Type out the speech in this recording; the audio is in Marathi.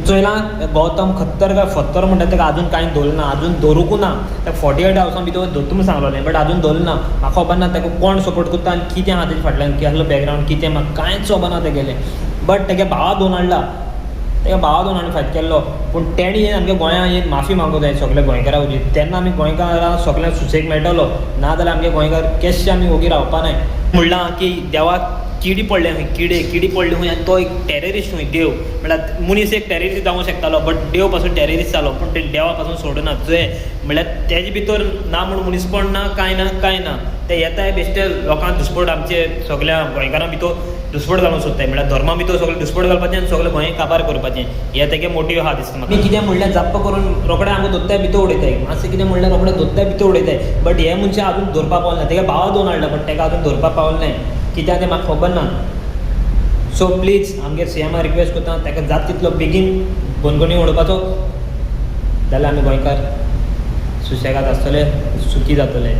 चोयलां गौतम खत्तर काय फत्तर म्हणटा तेका अजून कांय दवरलें ना, अजून दवरूंकू ना. त्या 48 हावसां भितर धरता म्हूण सांगलोलें, बट अजून दवरलें ना. म्हाका खबर ना तेका कोण सपोर्ट करता आनी कितें आहा तेच्या फाटल्यान, कसलो बॅकग्रावंड कितें म्हाका कांयच खबर ना तेगेलें. बट तेगे भावा दोन हाडला, तेका भावा दोन हाडून फायट केल्लो. पूण तेणी आमच्या गोंयांत एक माफी मागूंक जाय सगळ्या गोंयकारां वयली. तेन्ना आमी गोंयकारां सगळ्यांक सुसेग मेळटलो, नाजाल्यार आमगे गोंयकार केश्शे आमी ओगी रावपा नाय. म्हणलां की देवाक किडी पडले खंय, किडी पडले खंय आनी तो एक टॅररिस्ट खंय देव. म्हळ्यार मनीस एक टॅररिस्ट जावंक शकतालो, बट देव पासून टॅररिस्ट जालो, पूण ते देवा पासून सोडना. जे म्हळ्यार तेजे भितर ना म्हूण मनीसपण ना, कांय ना. ते येताय बेश्टे लोकांक दुस्पट आमचे सगळ्या गोंयकारां भितर दुस्पट घालूंक सोदताय. म्हळ्यार धर्मा भितर सगळें दुस्पट घालपाचें आनी सगळें गोंय काबार करपाचें, हें तेगे मोटीव आहा दिसता म्हाका. कितें म्हणल्यार जप्प करून रोखडें आमकां दोत्त्या भितर उडयताय, मातशें कितें म्हणल्यार रोखडें दोत्त्या भितर उडयताय. बट हे मनशां अजून धरपा पावले ना. तेगे भावा दोन हाडला, बट तेका अजून धरपा पावलें नाय. कित्याक तें म्हाका खबर ना. सो प्लीज आमगे सीएमाक रिक्वेस्ट करता, ताका जाता तितलो बेगीन बनगणी उडोवपाचो, जाल्यार आमी गोंयकार सुशेगाद आसतले, सुखी जातले.